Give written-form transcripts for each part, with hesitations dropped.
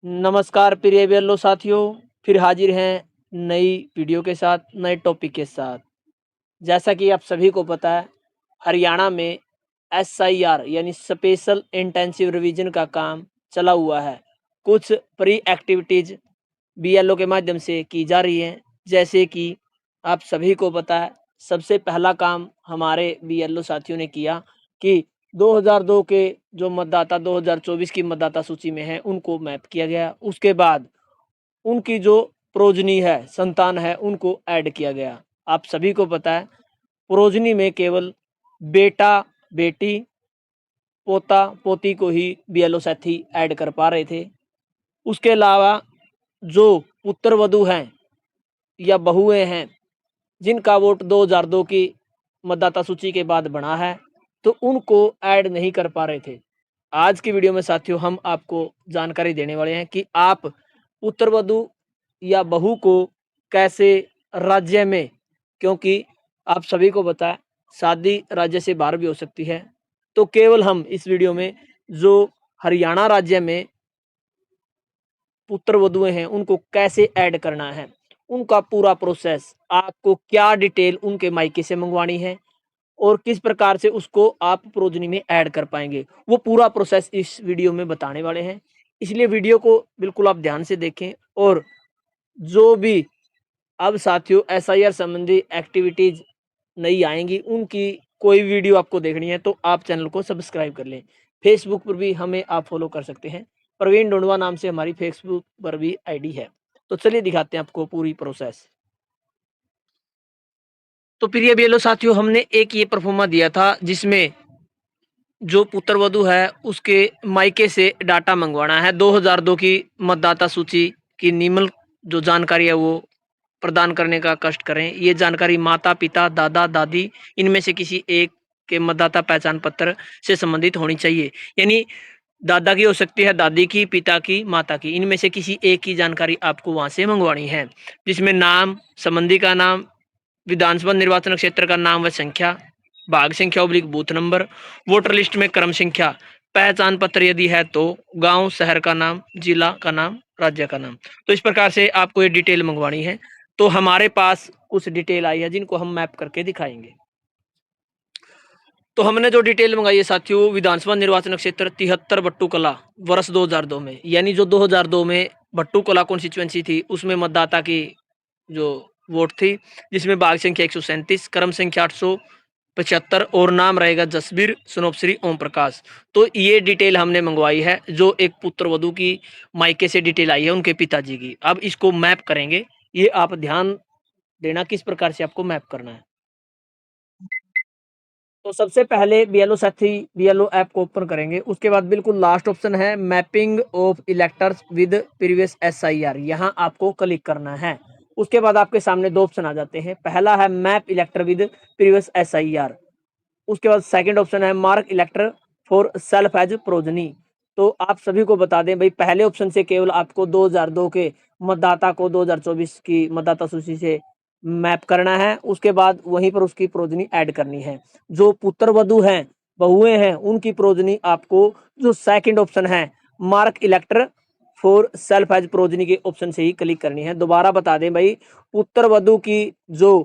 नमस्कार प्रिय वेल्लो साथियों, फिर हाजिर हैं नई वीडियो के साथ, नए टॉपिक के साथ। जैसा कि आप सभी को पता है, हरियाणा में एसआईआर यानी स्पेशल इंटेंसिव रिवीजन का काम चला हुआ है। कुछ प्री एक्टिविटीज़ बीएलओ के माध्यम से की जा रही हैं, जैसे कि आप सभी को पता है, सबसे पहला काम हमारे बीएलओ साथियों ने किया कि 2002 के जो मतदाता 2024 की मतदाता सूची में हैं, उनको मैप किया गया। उसके बाद उनकी जो प्रोजनी है, संतान है, उनको ऐड किया गया। आप सभी को पता है, प्रोजनी में केवल बेटा-बेटी, पोता-पोती को ही बीएलओ साथी ऐड कर पा रहे थे। उसके अलावा जो पुत्र-वधू हैं या बहुएँ हैं, जिनका वोट 2002 की मतदाता सूची के बाद बना है, तो उनको ऐड नहीं कर पा रहे थे। आज की वीडियो में साथियों हम आपको जानकारी देने वाले हैं कि आप पुत्र-वधू या बहू को कैसे राज्य में, क्योंकि आप सभी को पता है शादी राज्य से बाहर भी हो सकती है, तो केवल हम इस वीडियो में जो हरियाणा राज्य में पुत्र-वधूएँ हैं, उनको कैसे ऐड करना है, उनका पूरा प्रोसेस, आपको क्या डिटेल उनके मायके से मंगवानी है और किस प्रकार से उसको आप प्रोजनी में ऐड कर पाएँगे, वो पूरा प्रोसेस इस वीडियो में बताने वाले हैं। इसलिए वीडियो को बिल्कुल आप ध्यान से देखें और जो भी अब साथियों एसआईआर संबंधी एक्टिविटीज़ नई आएँगी, उनकी कोई वीडियो आपको देखनी है तो आप चैनल को सब्सक्राइब कर लें। फेसबुक पर भी हमें आप फॉलो कर सकते हैं। प्रवीण डोंडवा नाम से हमारी फेसबुक पर भी आईडी है। तो चलिए दिखाते हैं आपको पूरी प्रोसेस। तो प्रिय बीएलओ साथियों, हमने एक ये परफॉर्मा दिया था जिसमें जो पुत्र-वधू है उसके मायके से डाटा मंगवाना है। 2002 की मतदाता सूची की निम्न जो जानकारी है वो प्रदान करने का कष्ट करें। ये जानकारी माता-पिता, दादा-दादी इनमें से किसी एक के मतदाता पहचान पत्र से संबंधित होनी चाहिए। यानी दादा की हो सकती है, दादी की, पिता की, माता की, इनमें से किसी एक की जानकारी आपको वहाँ से मंगवानी है। जिसमें नाम, संबंधी का नाम, विधानसभा निर्वाचन क्षेत्र का नाम व संख्या, भाग संख्या oblique booth number, voter list में क्रम संख्या, पहचान पत्र यदि है तो, गांव शहर का नाम, जिला का नाम, राज्य का नाम। तो इस प्रकार से आपको ये डिटेल मंगवानी है। तो हमारे पास कुछ डिटेल आई है जिनको हम मैप करके दिखाएंगे। तो हमने जो डिटेल मंगाई है साथियों, विधानसभा निर्वाचन क्षेत्र 73 भट्टू कला वर्ष 2002 में, यानी जो 2002 में भट्टू कला कॉन्स्टिट्यूएंसी थी उसमें मतदाता की जो वोट थी, जिसमें भाग संख्या 137, क्रम संख्या 875 और नाम रहेगा जसबीर सुनोपश्री ओम प्रकाश। तो ये डिटेल हमने मंगवाई है, जो एक पुत्र वधू की मायके से डिटेल आई है उनके पिताजी की। अब इसको मैप करेंगे, ये आप ध्यान देना किस प्रकार से आपको मैप करना है। तो सबसे पहले बीएलओ साथी बीएलओ ऐप को ओपन करेंगे। उसके बाद बिल्कुल लास्ट ऑप्शन है mapping of electors with previous SIR, यहाँ आपको क्लिक करना है। उसके बाद आपके सामने दो ऑप्शन आ जाते हैं। पहला है map elector with previous SIR. उसके बाद सेकंड ऑप्शन है mark elector for self as progeny. तो आप सभी को बता दें भाई, पहले ऑप्शन से केवल आपको 2002 के मतदाता को 2024 की मतदाता सूची से मैप करना है। उसके बाद वहीं पर उसकी प्रोजनी ऐड करनी है। जो पुत्र वधू हैं, बहुएं हैं, उनकी प्रोजनी आपको जो सेकंड ऑप्शन है mark elector for self as progeny के ऑप्शन से ही क्लिक करनी है। दोबारा बता दें भाई, पुत्र वधू की जो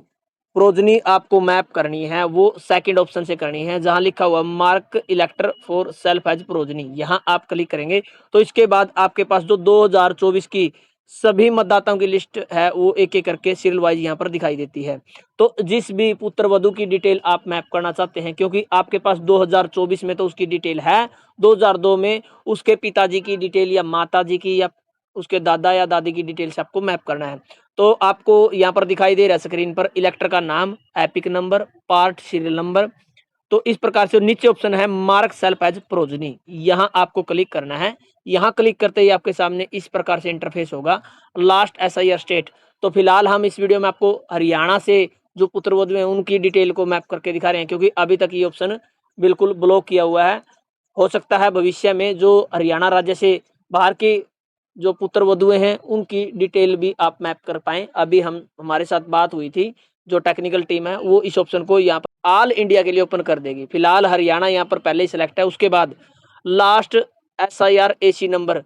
प्रोजनी आपको मैप करनी है वो सेकंड ऑप्शन से करनी है, जहां लिखा हुआ mark elector for self as progeny, यहां आप क्लिक करेंगे। तो इसके बाद आपके पास जो 2024 की सभी मतदाताओं की लिस्ट है वो एक एक करके सीरियल वाइज यहाँ पर दिखाई देती है। तो जिस भी पुत्र वधू की डिटेल आप मैप करना चाहते हैं, क्योंकि आपके पास 2024 में तो उसकी डिटेल है, 2002 में उसके पिताजी की डिटेल या माताजी की या उसके दादा या दादी की डिटेल से आपको मैप करना है। तो आपको यहाँ पर दिखाई दे रहा है स्क्रीन पर इलेक्टर का नाम, epic number, part, serial number. तो इस प्रकार से नीचे ऑप्शन है मार्क सेल्फ एज प्रोजनी, यहाँ आपको क्लिक करना है। यहाँ क्लिक करते ही आपके सामने इस प्रकार से इंटरफेस होगा, लास्ट एसआईआर स्टेट। तो फिलहाल हम इस वीडियो में आपको हरियाणा से जो पुत्रवधू हैं उनकी डिटेल को मैप करके दिखा रहे हैं, क्योंकि अभी तक ये ऑप्शन बिल्कुल ब्लॉक किया हुआ है। हो सकता है भविष्य में जो हरियाणा राज्य से बाहर की जो पुत्र वधुएँ हैं उनकी डिटेल भी आप मैप कर पाएँ। अभी हम हमारे साथ बात हुई थी, जो टेक्निकल टीम है वो इस ऑप्शन को यहाँ पर ऑल इंडिया के लिए ओपन कर देगी। फिलहाल हरियाणा यहाँ पर पहले ही सिलेक्ट है। उसके बाद लास्ट एसआईआर एसी नंबर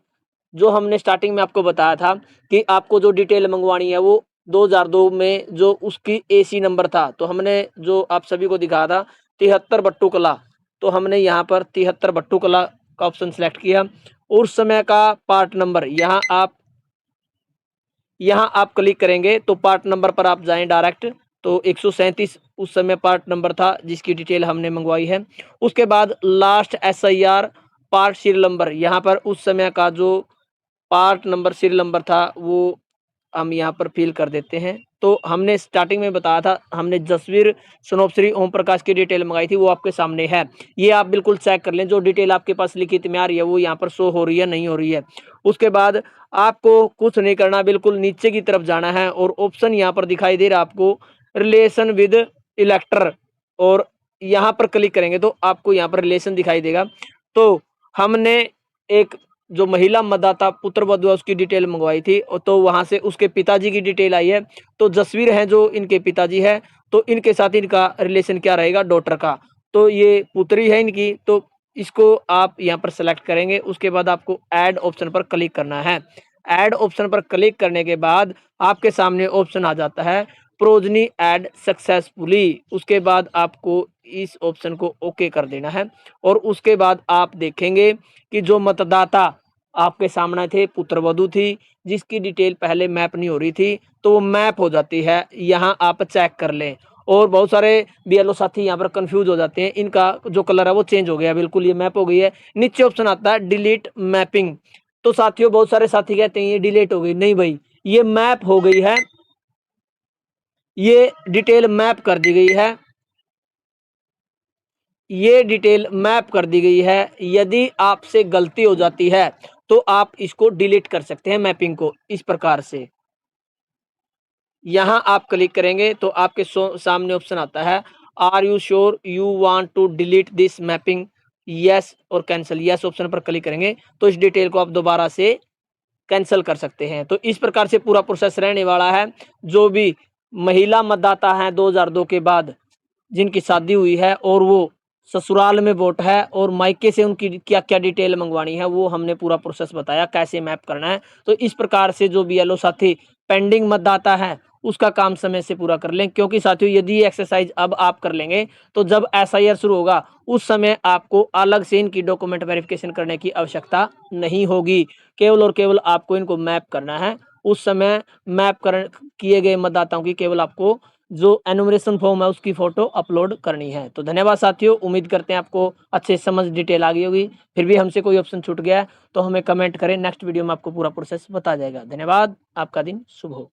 जो हमने स्टार्टिंग में आपको बताया था कि आपको जो डिटेल मंगवानी है वो 2002 में जो उसकी एसी नंबर था, तो हमने जो आप सभी को दिखाया था 73 बट्टू कला, तो हमने यहाँ पर 73 बट्टू कला का ऑप्शन सेलेक्ट किया। उस समय का पार्ट नंबर यहाँ आप क्लिक करेंगे तो पार्ट नंबर पर आप जाएँ डायरेक्ट, तो 137 उस समय पार्ट नंबर था जिसकी डिटेल हमने मंगवाई है। उसके बाद last SIR part serial number, यहाँ पर उस समय का जो पार्ट नंबर सीरियल नंबर था वो हम यहाँ पर फ़िल कर देते हैं। तो हमने स्टार्टिंग में बताया था, हमने जसवीर सनोपश्री ओम प्रकाश की डिटेल मंगाई थी, वो आपके सामने है। ये आप बिल्कुल चेक कर लें, जो डिटेल आपके पास लिखित में आ रही है वो यहाँ पर शो हो रही है, नहीं हो रही है। उसके बाद आपको कुछ नहीं करना, बिल्कुल नीचे की तरफ जाना है और ऑप्शन यहाँ पर दिखाई दे रहा है आपको रिलेशन विद इलेक्टर, और यहाँ पर क्लिक करेंगे तो आपको यहाँ पर रिलेशन दिखाई देगा। तो हमने एक जो महिला मतदाता पुत्र वधू है उसकी डिटेल मंगवाई थी, और तो वहां से उसके पिताजी की डिटेल आई है। तो जसवीर हैं जो इनके पिताजी है, तो इनके साथ इनका रिलेशन क्या रहेगा, डॉटर का। तो ये पुत्री है इनकी, तो इसको आप यहाँ पर सेलेक्ट करेंगे। उसके बाद आपको ऐड ऑप्शन पर क्लिक करना है। ऐड ऑप्शन पर क्लिक करने के बाद आपके सामने ऑप्शन आ जाता है प्रोजनी ऐड सक्सेसफुली। उसके बाद आपको इस ऑप्शन को ओके कर देना है, और उसके बाद आप देखेंगे कि जो मतदाता आपके सामने थे पुत्र वधू थी, जिसकी डिटेल पहले मैप नहीं हो रही थी, तो वो मैप हो जाती है। यहाँ आप चेक कर लें। और बहुत सारे बीएलओ साथी यहाँ पर कंफ्यूज हो जाते हैं, इनका जो कलर है वो चेंज हो गया, बिल्कुल ये मैप हो गई है। नीचे ऑप्शन आता है डिलीट मैपिंग, तो साथियों बहुत सारे साथी कहते हैं ये डिलीट हो गई, नहीं भाई ये मैप हो गई है, ये डिटेल मैप कर दी गई है, ये डिटेल मैप कर दी गई है। यदि आपसे गलती हो जाती है तो आप इसको डिलीट कर सकते हैं मैपिंग को इस प्रकार से। यहाँ आप क्लिक करेंगे तो आपके सामने ऑप्शन आता है are you sure you want to delete this mapping, yes और कैंसिल। यस ऑप्शन पर क्लिक करेंगे तो इस डिटेल को आप दोबारा से कैंसिल कर सकते हैं। तो इस प्रकार से पूरा प्रोसेस रहने वाला है। जो भी महिला मतदाता हैं 2002 के बाद जिनकी शादी हुई है और वो ससुराल में वोट है और मायके से उनकी क्या क्या डिटेल मंगवानी है, वो हमने पूरा प्रोसेस बताया कैसे मैप करना है। तो इस प्रकार से जो बीएलओ साथी पेंडिंग मतदाता है उसका काम समय से पूरा कर लें, क्योंकि साथियों यदि ये एक्सरसाइज अब आप कर लेंगे तो जब एसआईआर शुरू होगा उस समय आपको अलग से इनकी डॉक्यूमेंट वेरिफिकेशन करने की आवश्यकता नहीं होगी। केवल और केवल आपको इनको मैप करना है। उस समय मैप कर किए गए मतदाताओं की केवल आपको जो एनुमरेशन फॉर्म है उसकी फोटो अपलोड करनी है। तो धन्यवाद साथियों, उम्मीद करते हैं आपको अच्छे समझ डिटेल आ गई होगी। फिर भी हमसे कोई ऑप्शन छूट गया है तो हमें कमेंट करें, नेक्स्ट वीडियो में आपको पूरा प्रोसेस बताया जाएगा। धन्यवाद, आपका दिन शुभ हो।